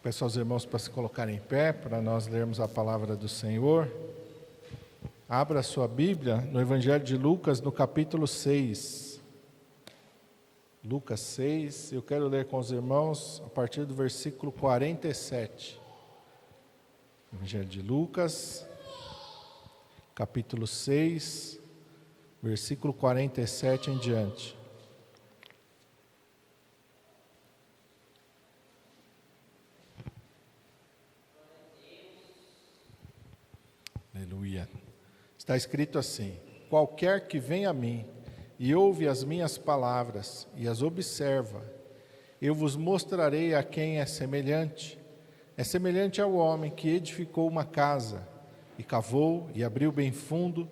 Peço aos irmãos para se colocarem em pé, para nós lermos a palavra do Senhor. Abra a sua Bíblia no Evangelho de Lucas, no capítulo 6. Lucas 6, eu quero ler com os irmãos a partir do versículo 47. Evangelho de Lucas, capítulo 6, versículo 47 em diante. Aleluia. Está escrito assim: qualquer que vem a mim e ouve as minhas palavras e as observa, eu vos mostrarei a quem é semelhante. É semelhante ao homem que edificou uma casa, e cavou, e abriu bem fundo,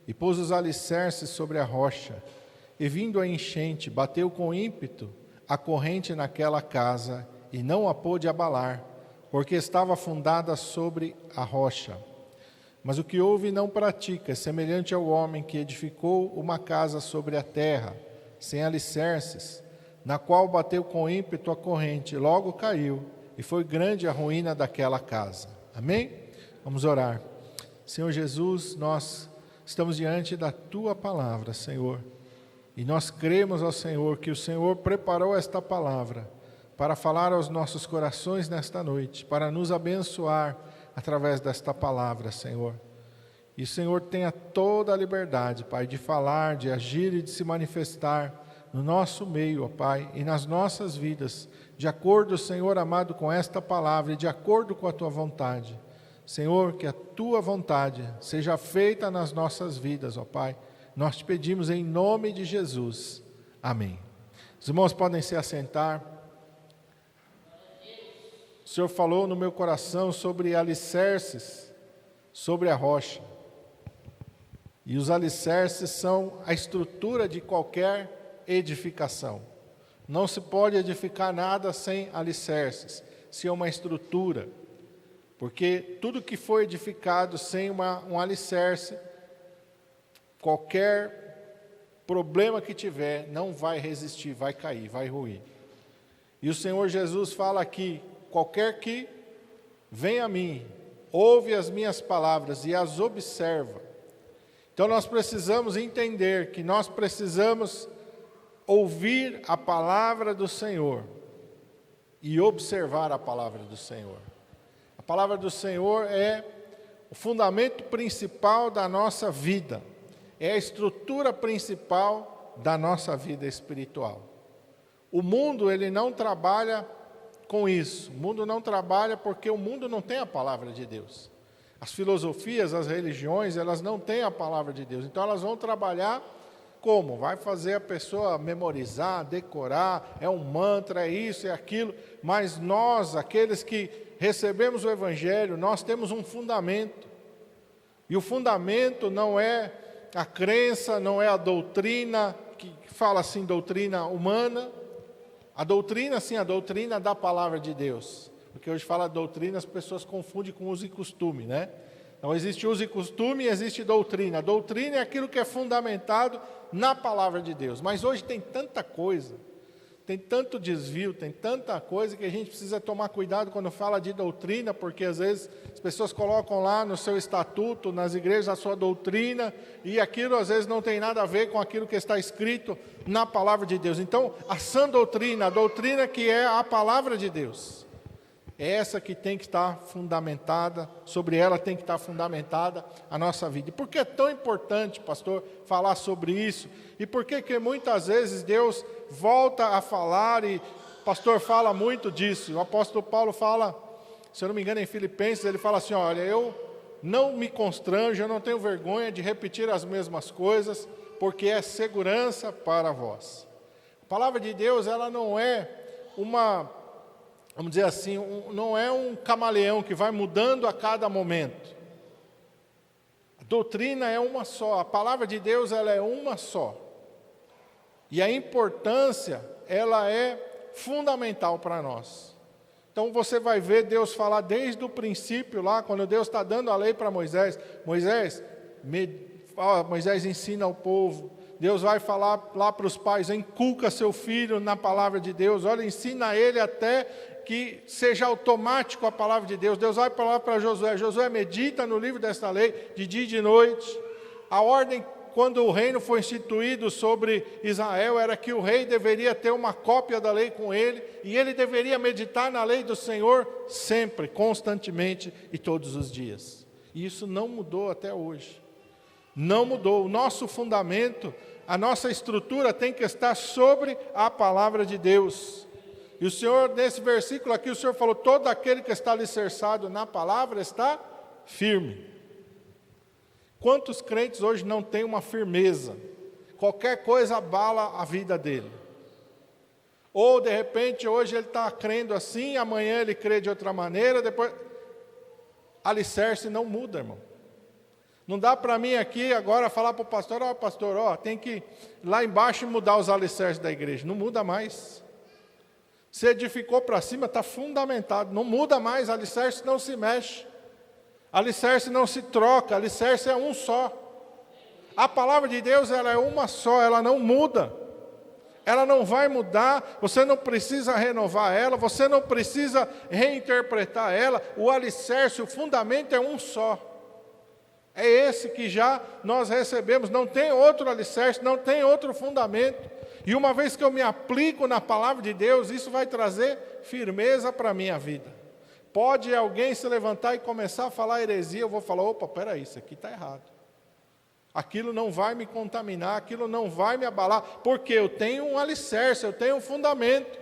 e pôs os alicerces sobre a rocha. E vindo a enchente, bateu com ímpeto a corrente naquela casa, e não a pôde abalar, porque estava fundada sobre a rocha. Mas o que ouve e não pratica é semelhante ao homem que edificou uma casa sobre a terra, sem alicerces, na qual bateu com ímpeto a corrente, logo caiu, e foi grande a ruína daquela casa. Amém? Vamos orar. Senhor Jesus, nós estamos diante da Tua palavra, Senhor, e nós cremos ao Senhor que o Senhor preparou esta palavra para falar aos nossos corações nesta noite, para nos abençoar através desta palavra, Senhor. E o Senhor tenha toda a liberdade, Pai, de falar, de agir e de se manifestar no nosso meio, ó Pai, e nas nossas vidas, de acordo, Senhor amado, com esta palavra e de acordo com a Tua vontade. Senhor, que a Tua vontade seja feita nas nossas vidas, ó Pai. Nós te pedimos em nome de Jesus. Amém. Os irmãos podem se assentar. O Senhor falou no meu coração sobre alicerces, sobre a rocha. E os alicerces são a estrutura de qualquer edificação. Não se pode edificar nada sem alicerces, sem uma estrutura. Porque tudo que foi edificado sem um alicerce, qualquer problema que tiver, não vai resistir, vai cair, vai ruir. E o Senhor Jesus fala aqui: qualquer que vem a mim, ouve as minhas palavras e as observa. Então nós precisamos entender que nós precisamos ouvir a palavra do Senhor e observar a palavra do Senhor. A palavra do Senhor é o fundamento principal da nossa vida, é a estrutura principal da nossa vida espiritual. O mundo, ele não trabalha com isso. O mundo não trabalha porque o mundo não tem a palavra de Deus. As filosofias, as religiões, elas não têm a palavra de Deus. Então elas vão trabalhar como? Vai fazer a pessoa memorizar, decorar, é um mantra, é isso, é aquilo. Mas nós, aqueles que recebemos o Evangelho, nós temos um fundamento. E o fundamento não é a crença, não é a doutrina, que fala assim, doutrina humana. A doutrina, sim, a doutrina da palavra de Deus. Porque hoje fala doutrina, as pessoas confundem com uso e costume, né? Então existe uso e costume e existe doutrina. A doutrina é aquilo que é fundamentado na palavra de Deus. Mas hoje tem tanta coisa, tem tanto desvio, tem tanta coisa que a gente precisa tomar cuidado quando fala de doutrina, porque às vezes as pessoas colocam lá no seu estatuto, nas igrejas, a sua doutrina, e aquilo às vezes não tem nada a ver com aquilo que está escrito na palavra de Deus. Então, a sã doutrina, a doutrina que é a palavra de Deus, é essa que tem que estar fundamentada, sobre ela tem que estar fundamentada a nossa vida. E por que é tão importante, pastor, falar sobre isso? E por que muitas vezes Deus volta a falar, e o pastor fala muito disso? O apóstolo Paulo fala, se eu não me engano, em Filipenses, ele fala assim: olha, eu não me constranjo, eu não tenho vergonha de repetir as mesmas coisas, porque é segurança para vós. A palavra de Deus, ela não é uma, vamos dizer assim, não é um camaleão que vai mudando a cada momento. A doutrina é uma só, a palavra de Deus, ela é uma só. E a importância, ela é fundamental para nós. Então você vai ver Deus falar desde o princípio lá, quando Deus está dando a lei para Moisés. Moisés ensina ao povo Deus vai falar lá para os pais: inculca seu filho na palavra de Deus, olha, ensina ele até que seja automático a palavra de Deus. Deus vai falar para Josué: Josué, medita no livro desta lei, de dia e de noite. A ordem, quando o reino foi instituído sobre Israel, era que o rei deveria ter uma cópia da lei com ele, e ele deveria meditar na lei do Senhor sempre, constantemente e todos os dias. E isso não mudou até hoje. Não mudou. O nosso fundamento, a nossa estrutura tem que estar sobre a palavra de Deus. E o Senhor, nesse versículo aqui, o Senhor falou: todo aquele que está alicerçado na palavra está firme. Quantos crentes hoje não têm uma firmeza? Qualquer coisa abala a vida dele. Ou, de repente, hoje ele está crendo assim, amanhã ele crê de outra maneira, depois... Alicerce não muda, irmão. Não dá para mim aqui agora falar para o pastor: ó, pastor, ó, tem que ir lá embaixo e mudar os alicerces da igreja. Não muda mais. Se edificou para cima, está fundamentado. Não muda mais, alicerce não se mexe. Alicerce não se troca, alicerce é um só. A palavra de Deus, ela é uma só, ela não muda. Ela não vai mudar, você não precisa renovar ela, você não precisa reinterpretar ela. O alicerce, o fundamento é um só. É esse que já nós recebemos, não tem outro alicerce, não tem outro fundamento. E uma vez que eu me aplico na palavra de Deus, isso vai trazer firmeza para a minha vida. Pode alguém se levantar e começar a falar heresia, eu vou falar: opa, peraí, isso aqui está errado. Aquilo não vai me contaminar, aquilo não vai me abalar, porque eu tenho um alicerce, eu tenho um fundamento.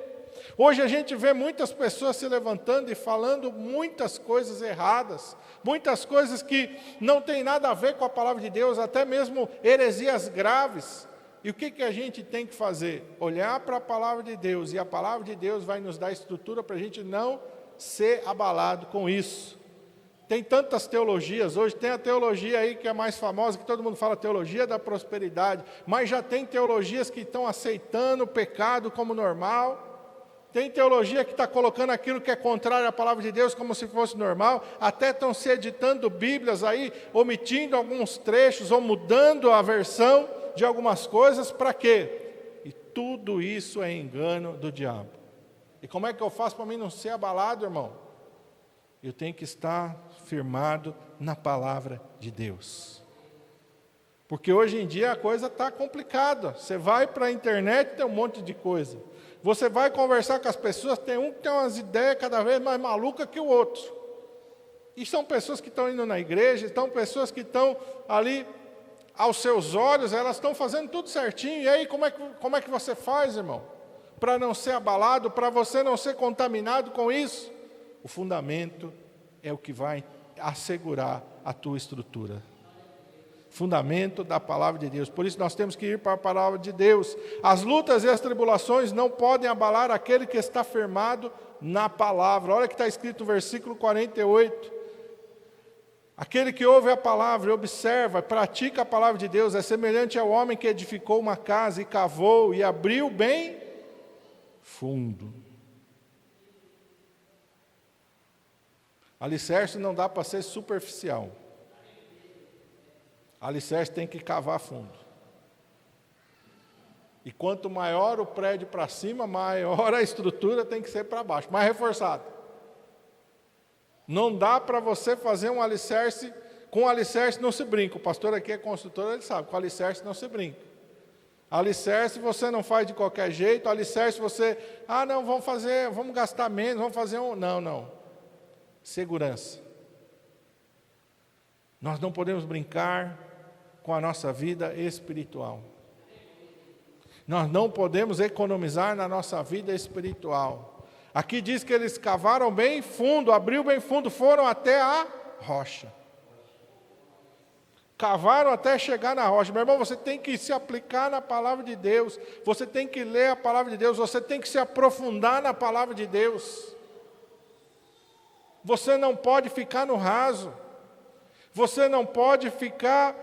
Hoje a gente vê muitas pessoas se levantando e falando muitas coisas erradas, muitas coisas que não tem nada a ver com a palavra de Deus, até mesmo heresias graves. E o que a gente tem que fazer? Olhar para a palavra de Deus, e a palavra de Deus vai nos dar estrutura para a gente não ser abalado com isso. Tem tantas teologias hoje, tem a teologia aí que é mais famosa, que todo mundo fala, teologia da prosperidade, mas já tem teologias que estão aceitando o pecado como normal. Tem teologia que está colocando aquilo que é contrário à palavra de Deus como se fosse normal, até estão se editando Bíblias aí, omitindo alguns trechos ou mudando a versão de algumas coisas. Para quê? E tudo isso é engano do diabo. E como é que eu faço para mim não ser abalado, irmão? Eu tenho que estar firmado na palavra de Deus. Porque hoje em dia a coisa está complicada. Você vai para a internet, tem um monte de coisa. Você vai conversar com as pessoas, tem um que tem umas ideias cada vez mais malucas que o outro. E são pessoas que estão indo na igreja, são pessoas que estão ali, aos seus olhos, elas estão fazendo tudo certinho. E aí, como é que você faz, irmão? Para não ser abalado, para você não ser contaminado com isso? O fundamento é o que vai assegurar a tua estrutura. Fundamento da palavra de Deus. Por isso nós temos que ir para a palavra de Deus. As lutas e as tribulações não podem abalar aquele que está firmado na palavra. Olha que está escrito no versículo 48. Aquele que ouve a palavra e observa, pratica a palavra de Deus, é semelhante ao homem que edificou uma casa e cavou e abriu bem fundo. Alicerce não dá para ser superficial. Alicerce tem que cavar fundo. E quanto maior o prédio para cima, maior a estrutura tem que ser para baixo, mais reforçado. Não dá para você fazer um alicerce, com alicerce não se brinca. O pastor aqui é construtor, ele sabe, com alicerce não se brinca. Alicerce você não faz de qualquer jeito, alicerce você, não, vamos gastar menos, vamos fazer um... Não. Segurança. Nós não podemos brincar com a nossa vida espiritual. Nós não podemos economizar na nossa vida espiritual. Aqui diz que eles cavaram bem fundo, abriu bem fundo, foram até a rocha. Cavaram até chegar na rocha. Meu irmão, você tem que se aplicar na palavra de Deus. Você tem que ler a palavra de Deus. Você tem que se aprofundar na palavra de Deus. Você não pode ficar no raso. Você não pode ficar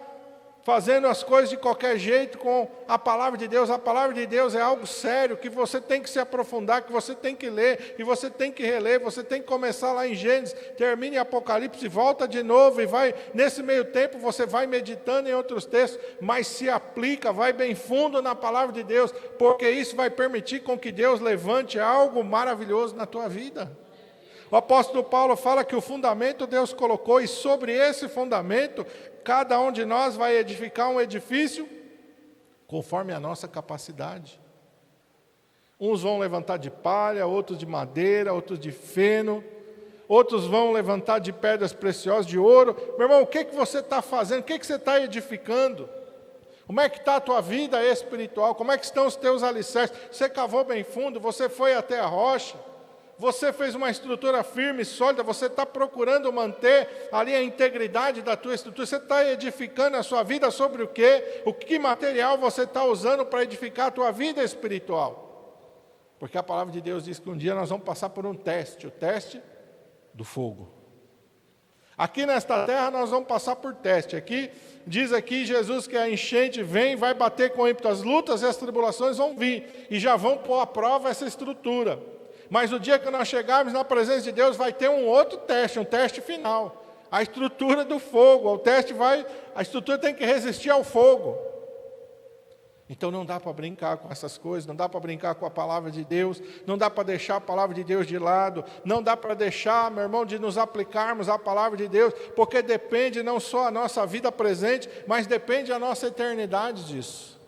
fazendo as coisas de qualquer jeito com a palavra de Deus. A palavra de Deus é algo sério, que você tem que se aprofundar, que você tem que ler, que você tem que reler, você tem que começar lá em Gênesis, termina em Apocalipse, volta de novo e vai, nesse meio tempo você vai meditando em outros textos, mas se aplica, vai bem fundo na palavra de Deus, porque isso vai permitir com que Deus levante algo maravilhoso na tua vida. O apóstolo Paulo fala que o fundamento Deus colocou, e sobre esse fundamento, cada um de nós vai edificar um edifício conforme a nossa capacidade. Uns vão levantar de palha, outros de madeira, outros de feno, outros vão levantar de pedras preciosas, de ouro. Meu irmão, o que você está fazendo? O que você está edificando? Como é que está a tua vida espiritual? Como é que estão os teus alicerces? Você cavou bem fundo, você foi até a rocha, você fez uma estrutura firme, sólida, você está procurando manter ali a integridade da tua estrutura, você está edificando a sua vida sobre o quê? O que material você está usando para edificar a tua vida espiritual? Porque a palavra de Deus diz que um dia nós vamos passar por um teste, o teste do fogo. Aqui nesta terra nós vamos passar por teste. Aqui, diz aqui Jesus que a enchente vem, vai bater com ímpeto, as lutas e as tribulações vão vir, e já vão pôr à prova essa estrutura. Mas no dia que nós chegarmos na presença de Deus, vai ter um outro teste, um teste final. A estrutura do fogo, a estrutura tem que resistir ao fogo. Então não dá para brincar com essas coisas, não dá para brincar com a palavra de Deus, não dá para deixar a palavra de Deus de lado, não dá para deixar, meu irmão, de nos aplicarmos à palavra de Deus, porque depende não só a nossa vida presente, mas depende a nossa eternidade disso.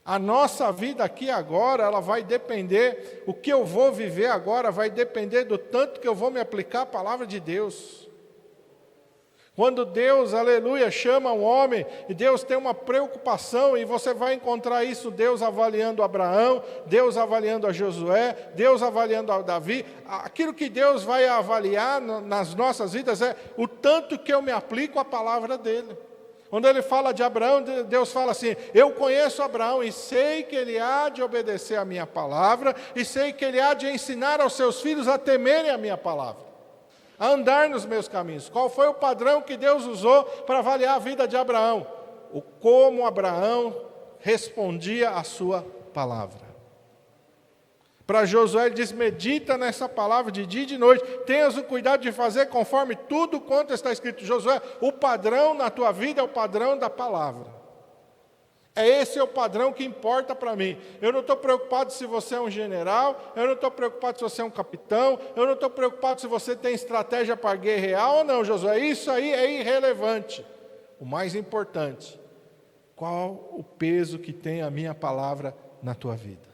A nossa vida aqui agora, ela vai depender, o que eu vou viver agora vai depender do tanto que eu vou me aplicar à palavra de Deus. Quando Deus, aleluia, chama um homem, e Deus tem uma preocupação, e você vai encontrar isso, Deus avaliando Abraão, Deus avaliando a Josué, Deus avaliando a Davi. Aquilo que Deus vai avaliar nas nossas vidas é o tanto que eu me aplico à palavra dele. Quando ele fala de Abraão, Deus fala assim: eu conheço Abraão e sei que ele há de obedecer a minha palavra, e sei que ele há de ensinar aos seus filhos a temerem a minha palavra, a andar nos meus caminhos. Qual foi o padrão que Deus usou para avaliar a vida de Abraão? Como Abraão respondia à sua palavra. Para Josué ele diz: medita nessa palavra de dia e de noite, tenhas o cuidado de fazer conforme tudo quanto está escrito. Josué, o padrão na tua vida é o padrão da palavra. Esse é o padrão que importa para mim. Eu não estou preocupado se você é um general, eu não estou preocupado se você é um capitão, eu não estou preocupado se você tem estratégia para guerrear ou não, Josué. Isso aí é irrelevante. O mais importante, qual o peso que tem a minha palavra na tua vida?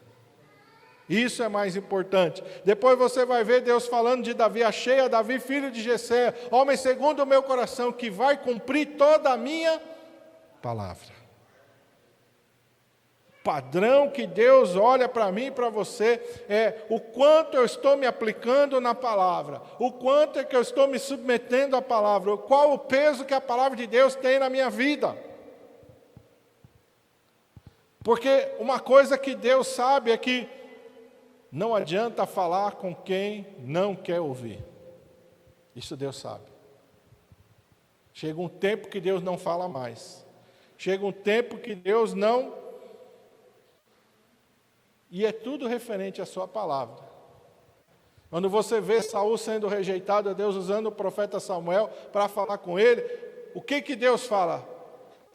Isso é mais importante. Depois você vai ver Deus falando de Davi: achei a Davi, filho de Jessé, homem segundo o meu coração, que vai cumprir toda a minha palavra. O padrão que Deus olha para mim e para você é o quanto eu estou me aplicando na palavra, o quanto é que eu estou me submetendo à palavra, qual o peso que a palavra de Deus tem na minha vida. Porque uma coisa que Deus sabe é que não adianta falar com quem não quer ouvir. Isso Deus sabe. Chega um tempo que Deus não fala mais. Chega um tempo que Deus não... E é tudo referente à sua palavra. Quando você vê Saul sendo rejeitado, Deus usando o profeta Samuel para falar com ele, o que Deus fala?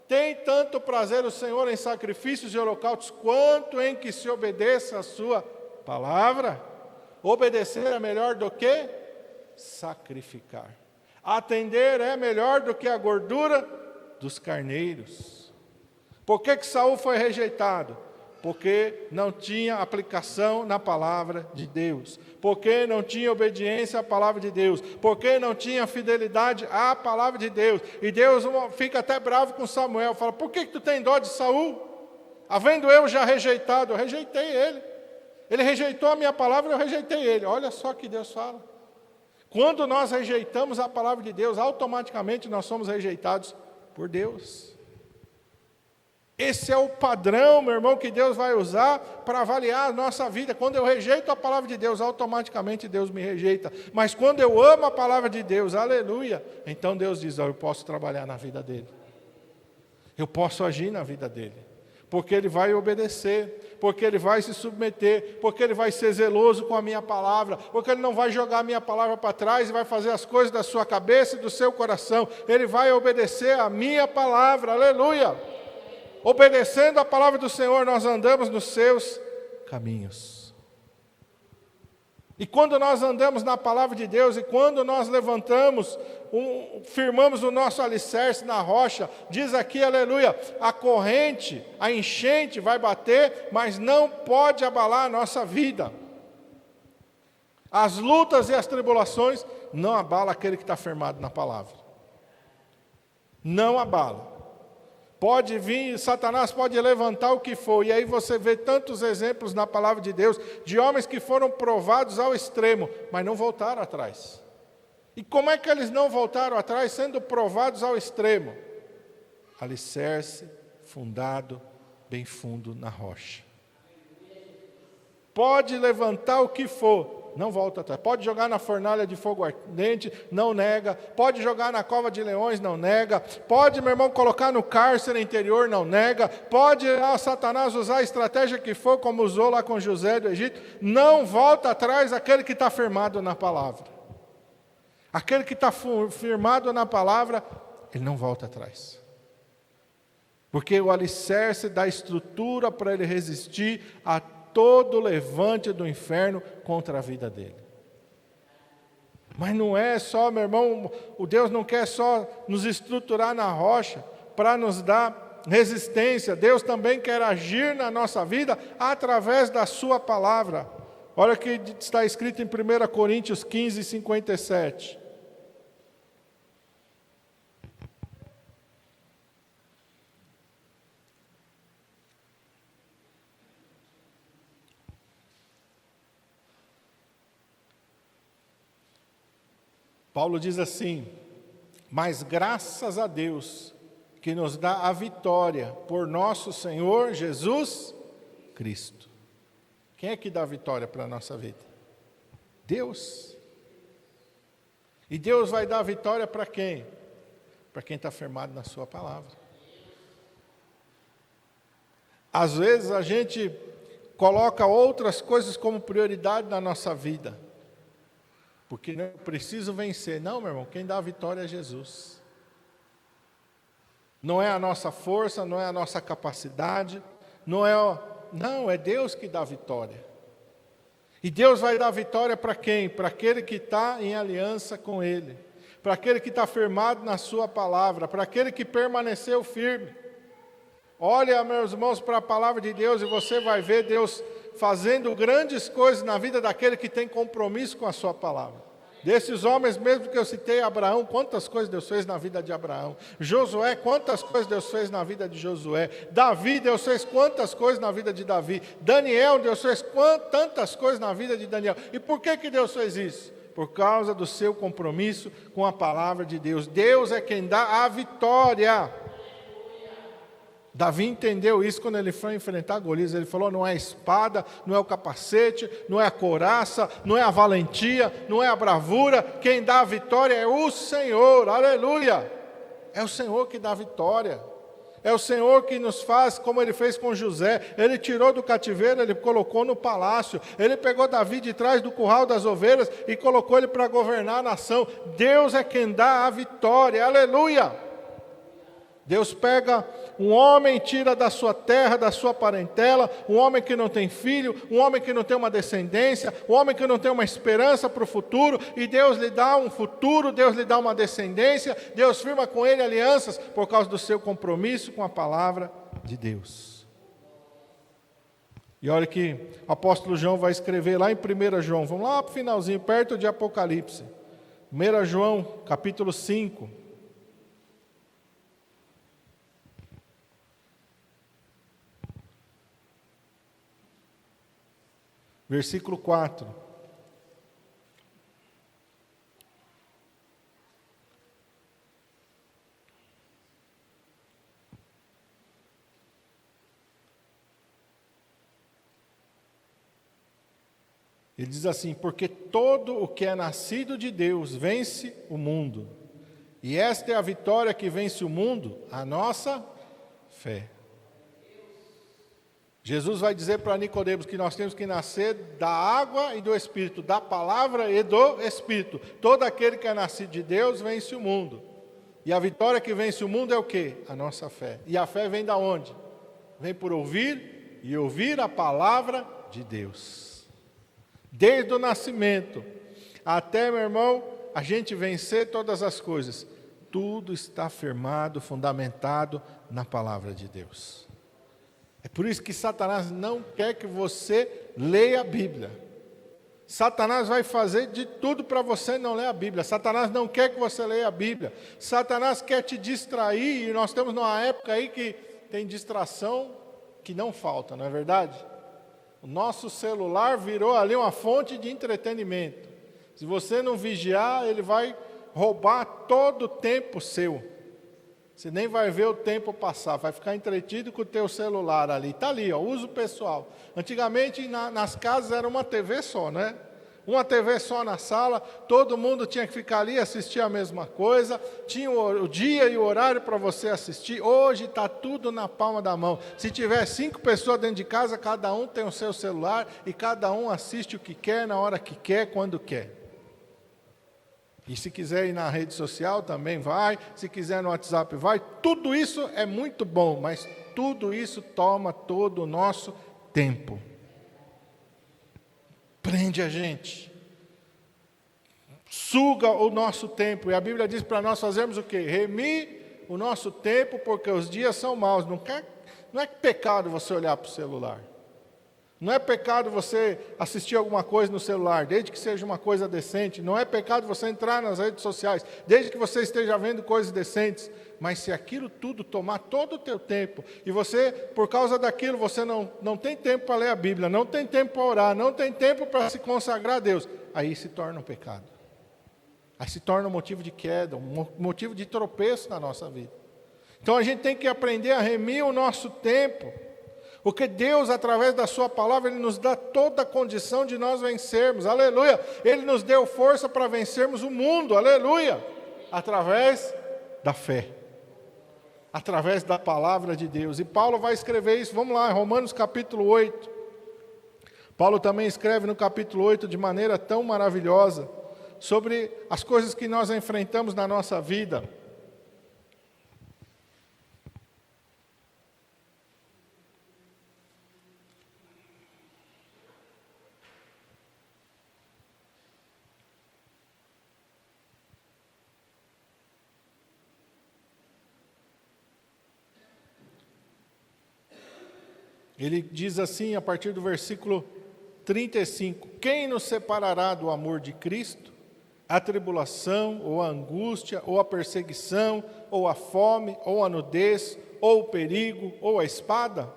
Tem tanto prazer o Senhor em sacrifícios e holocaustos, quanto em que se obedeça a sua palavra. Obedecer é melhor do que sacrificar. Atender é melhor do que a gordura dos carneiros. Por que Saul foi rejeitado? Porque não tinha aplicação na palavra de Deus, porque não tinha obediência à palavra de Deus, porque não tinha fidelidade à palavra de Deus. E Deus fica até bravo com Samuel, fala: por que tu tem dó de Saul? Havendo eu já rejeitado, eu rejeitei ele. Ele rejeitou a minha palavra, eu rejeitei ele. Olha só que Deus fala. Quando nós rejeitamos a palavra de Deus, automaticamente nós somos rejeitados por Deus. Esse é o padrão, meu irmão, que Deus vai usar para avaliar a nossa vida. Quando eu rejeito a palavra de Deus, automaticamente Deus me rejeita. Mas quando eu amo a palavra de Deus, aleluia, então Deus diz: eu posso trabalhar na vida dele. eu posso agir na vida dele. Porque ele vai obedecer, porque ele vai se submeter, porque ele vai ser zeloso com a minha palavra, porque ele não vai jogar a minha palavra para trás e vai fazer as coisas da sua cabeça e do seu coração. Ele vai obedecer a minha palavra, aleluia. Obedecendo a palavra do Senhor, nós andamos nos seus caminhos. E quando nós andamos na palavra de Deus, e quando nós levantamos, firmamos o nosso alicerce na rocha, diz aqui, aleluia, a corrente, a enchente vai bater, mas não pode abalar a nossa vida. As lutas e as tribulações não abalam aquele que está firmado na palavra. Não abala. Pode vir, Satanás pode levantar o que for, e aí você vê tantos exemplos na palavra de Deus, de homens que foram provados ao extremo, mas não voltaram atrás. E como é que eles não voltaram atrás, sendo provados ao extremo? Alicerce, fundado, bem fundo na rocha. Pode levantar o que for, não volta atrás. Pode jogar na fornalha de fogo ardente, não nega. Pode jogar na cova de leões, não nega. Pode, meu irmão, colocar no cárcere interior, não nega. Pode Satanás usar a estratégia que for, como usou lá com José do Egito. Não volta atrás aquele que está firmado na palavra. Aquele que está firmado na palavra, ele não volta atrás. Porque o alicerce dá estrutura para ele resistir a todo levante do inferno contra a vida dele. Mas não é só, meu irmão, o Deus não quer só nos estruturar na rocha para nos dar resistência. Deus também quer agir na nossa vida através da sua palavra. Olha o que está escrito em 1 Coríntios 15, 57. Paulo diz assim: mas graças a Deus que nos dá a vitória por nosso Senhor Jesus Cristo. Quem é que dá a vitória para a nossa vida? Deus. E Deus vai dar a vitória para quem? Para quem está firmado na sua palavra. Às vezes a gente coloca outras coisas como prioridade na nossa vida. Porque eu preciso vencer. Não, meu irmão, quem dá a vitória é Jesus. Não é a nossa força, não é a nossa capacidade, não, é Deus que dá a vitória. E Deus vai dar a vitória para quem? Para aquele que está em aliança com Ele, para aquele que está firmado na sua palavra, para aquele que permaneceu firme. Olha, meus irmãos, para a palavra de Deus e você vai ver Deus fazendo grandes coisas na vida daquele que tem compromisso com a sua palavra. Desses homens mesmo que eu citei, Abraão, quantas coisas Deus fez na vida de Abraão. Josué, quantas coisas Deus fez na vida de Josué. Davi, Deus fez quantas coisas na vida de Davi. Daniel, Deus fez tantas coisas na vida de Daniel. E por que Deus fez isso? Por causa do seu compromisso com a palavra de Deus. Deus é quem dá a vitória. Davi entendeu isso quando ele foi enfrentar Golias. Ele falou: não é a espada, não é o capacete, não é a couraça, não é a valentia, não é a bravura. Quem dá a vitória é o Senhor, aleluia. É o Senhor que dá a vitória. É o Senhor que nos faz como Ele fez com José. Ele tirou do cativeiro, Ele colocou no palácio. Ele pegou Davi de trás do curral das ovelhas e colocou ele para governar a nação. Deus é quem dá a vitória, aleluia. Deus pega um homem, tira da sua terra, da sua parentela, um homem que não tem filho, um homem que não tem uma descendência, um homem que não tem uma esperança para o futuro, e Deus lhe dá um futuro, Deus lhe dá uma descendência, Deus firma com ele alianças por causa do seu compromisso com a palavra de Deus. E olha que o apóstolo João vai escrever lá em 1 João, vamos lá para o finalzinho, perto de Apocalipse, 1 João capítulo 5, versículo 4. Ele diz assim: porque todo o que é nascido de Deus vence o mundo. E esta é a vitória que vence o mundo, a nossa fé. Jesus vai dizer para Nicodemos que nós temos que nascer da água e do Espírito, da palavra e do Espírito. Todo aquele que é nascido de Deus vence o mundo. E a vitória que vence o mundo é o quê? A nossa fé. E a fé vem da onde? Vem por ouvir e ouvir a palavra de Deus. Desde o nascimento até, meu irmão, a gente vencer todas as coisas. Tudo está firmado, fundamentado na palavra de Deus. É por isso que Satanás não quer que você leia a Bíblia. Satanás vai fazer de tudo para você não ler a Bíblia. Satanás não quer que você leia a Bíblia. Satanás quer te distrair, e nós estamos numa época aí que tem distração que não falta, não é verdade? O nosso celular virou ali uma fonte de entretenimento. Se você não vigiar, ele vai roubar todo o tempo seu. Você nem vai ver o tempo passar, vai ficar entretido com o teu celular ali. Está ali, ó, uso pessoal. Antigamente nas casas era uma TV só, né? Uma TV só na sala, todo mundo tinha que ficar ali e assistir a mesma coisa. Tinha o dia e o horário para você assistir. Hoje está tudo na palma da mão. Se tiver 5 pessoas dentro de casa, cada um tem o seu celular e cada um assiste o que quer, na hora que quer, quando quer. E se quiser ir na rede social também vai, se quiser no WhatsApp vai, tudo isso é muito bom, mas tudo isso toma todo o nosso tempo. Prende a gente, suga o nosso tempo, e a Bíblia diz para nós fazermos o quê? Remir o nosso tempo, porque os dias são maus. Não é pecado você olhar para o celular. Não é pecado você assistir alguma coisa no celular, desde que seja uma coisa decente. Não é pecado você entrar nas redes sociais, desde que você esteja vendo coisas decentes. Mas se aquilo tudo tomar todo o teu tempo, e você, por causa daquilo, você não tem tempo para ler a Bíblia, não tem tempo para orar, não tem tempo para se consagrar a Deus, aí se torna um pecado. Aí se torna um motivo de queda, um motivo de tropeço na nossa vida. Então a gente tem que aprender a remir o nosso tempo. Porque Deus, através da sua palavra, Ele nos dá toda a condição de nós vencermos, aleluia. Ele nos deu força para vencermos o mundo, aleluia. Através da fé, através da palavra de Deus. E Paulo vai escrever isso, vamos lá, Romanos capítulo 8. Paulo também escreve no capítulo 8 de maneira tão maravilhosa, sobre as coisas que nós enfrentamos na nossa vida. Ele diz assim, a partir do versículo 35, quem nos separará do amor de Cristo? A tribulação, ou a angústia, ou a perseguição, ou a fome, ou a nudez, ou o perigo, ou a espada?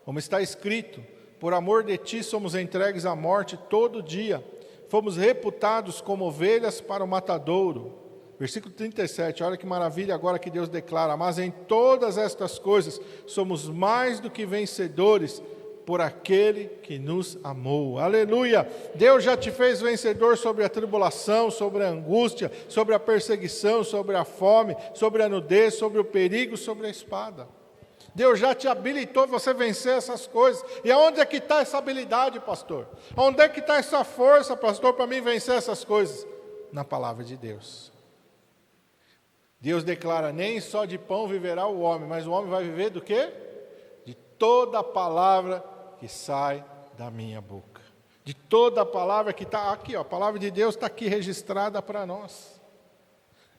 Como está escrito, por amor de ti somos entregues à morte todo dia, fomos reputados como ovelhas para o matadouro. Versículo 37, olha que maravilha agora que Deus declara, mas em todas estas coisas somos mais do que vencedores por aquele que nos amou. Aleluia! Deus já te fez vencedor sobre a tribulação, sobre a angústia, sobre a perseguição, sobre a fome, sobre a nudez, sobre o perigo, sobre a espada. Deus já te habilitou você vencer essas coisas. E aonde é que está essa habilidade, pastor? Onde é que está essa força, pastor, para mim vencer essas coisas? Na palavra de Deus. Deus declara, nem só de pão viverá o homem, mas o homem vai viver do quê? De toda a palavra que sai da minha boca. De toda a palavra que está aqui, ó, a palavra de Deus está aqui registrada para nós.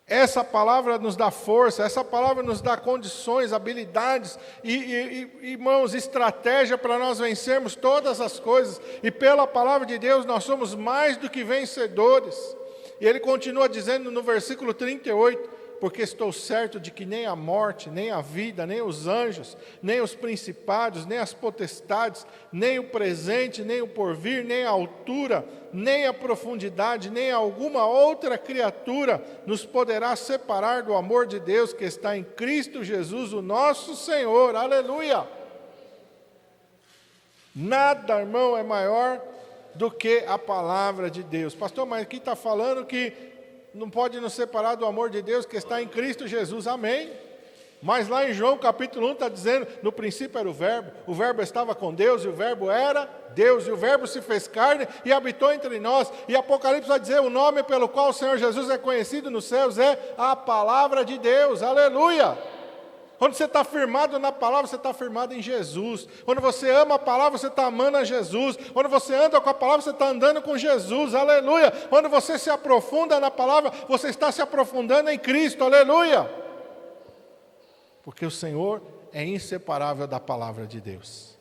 Essa palavra nos dá força, essa palavra nos dá condições, habilidades e irmãos, estratégia para nós vencermos todas as coisas. E pela palavra de Deus nós somos mais do que vencedores. E ele continua dizendo no versículo 38, porque estou certo de que nem a morte, nem a vida, nem os anjos, nem os principados, nem as potestades, nem o presente, nem o porvir, nem a altura, nem a profundidade, nem alguma outra criatura nos poderá separar do amor de Deus que está em Cristo Jesus, o nosso Senhor. Aleluia! Nada, irmão, é maior do que a palavra de Deus. Pastor, mas aqui está falando que não pode nos separar do amor de Deus que está em Cristo Jesus. Amém. Mas lá em João capítulo 1 está dizendo, no princípio era o verbo estava com Deus e o verbo era Deus, e o verbo se fez carne e habitou entre nós. E Apocalipse vai dizer, o nome pelo qual o Senhor Jesus é conhecido nos céus é a palavra de Deus, aleluia! Quando você está firmado na palavra, você está firmado em Jesus. Quando você ama a palavra, você está amando a Jesus. Quando você anda com a palavra, você está andando com Jesus, aleluia! Quando você se aprofunda na palavra, você está se aprofundando em Cristo, aleluia! Porque o Senhor é inseparável da palavra de Deus.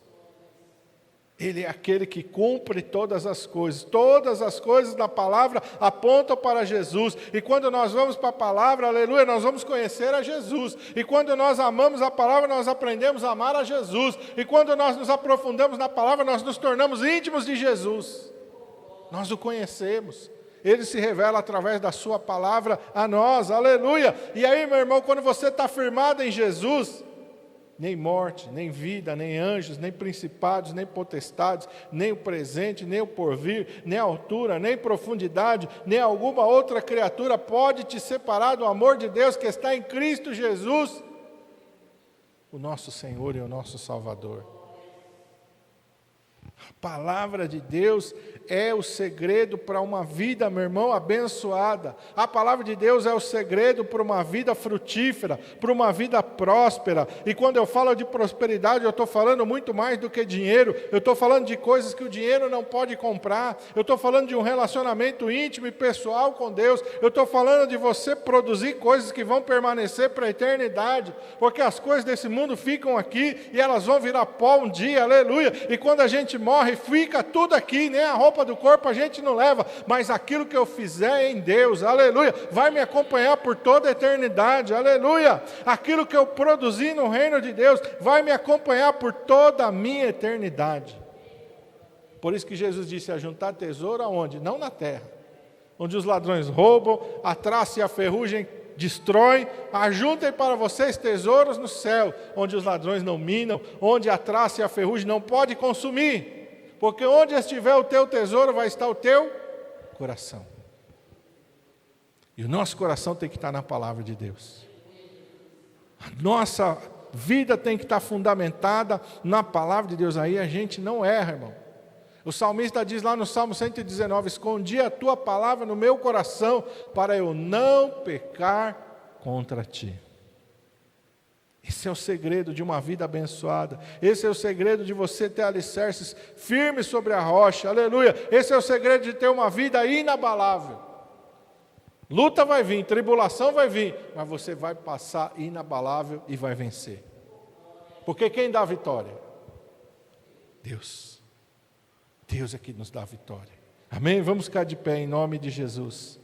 Ele é aquele que cumpre todas as coisas da palavra apontam para Jesus, e quando nós vamos para a palavra, aleluia, nós vamos conhecer a Jesus, e quando nós amamos a palavra, nós aprendemos a amar a Jesus, e quando nós nos aprofundamos na palavra, nós nos tornamos íntimos de Jesus, nós o conhecemos, Ele se revela através da sua palavra a nós, aleluia. E aí, meu irmão, quando você está firmado em Jesus, nem morte, nem vida, nem anjos, nem principados, nem potestades, nem o presente, nem o porvir, nem a altura, nem profundidade, nem alguma outra criatura pode te separar do amor de Deus que está em Cristo Jesus, o nosso Senhor e o nosso Salvador. A palavra de Deus é o segredo para uma vida, meu irmão, abençoada. A palavra de Deus é o segredo para uma vida frutífera, para uma vida próspera. E quando eu falo de prosperidade, eu estou falando muito mais do que dinheiro. Eu estou falando de coisas que o dinheiro não pode comprar. Eu estou falando de um relacionamento íntimo e pessoal com Deus. Eu estou falando de você produzir coisas que vão permanecer para a eternidade. Porque as coisas desse mundo ficam aqui e elas vão virar pó um dia, aleluia. E quando a gente morre, fica tudo aqui, nem a roupa do corpo a gente não leva, mas aquilo que eu fizer em Deus, aleluia, vai me acompanhar por toda a eternidade, aleluia. Aquilo que eu produzi no reino de Deus vai me acompanhar por toda a minha eternidade. Por isso que Jesus disse: ajuntar tesouro aonde? Não na terra, onde os ladrões roubam, a traça e a ferrugem destroem. Ajuntem para vocês tesouros no céu, onde os ladrões não minam, onde a traça e a ferrugem não podem consumir. Porque onde estiver o teu tesouro, vai estar o teu coração. E o nosso coração tem que estar na palavra de Deus. A nossa vida tem que estar fundamentada na palavra de Deus. Aí a gente não erra, irmão. O salmista diz lá no Salmo 119, escondi a tua palavra no meu coração, para eu não pecar contra ti. Esse é o segredo de uma vida abençoada. Esse é o segredo de você ter alicerces firmes sobre a rocha. Aleluia. Esse é o segredo de ter uma vida inabalável. Luta vai vir, tribulação vai vir, mas você vai passar inabalável e vai vencer. Porque quem dá a vitória? Deus. Deus é que nos dá a vitória. Amém? Vamos ficar de pé em nome de Jesus.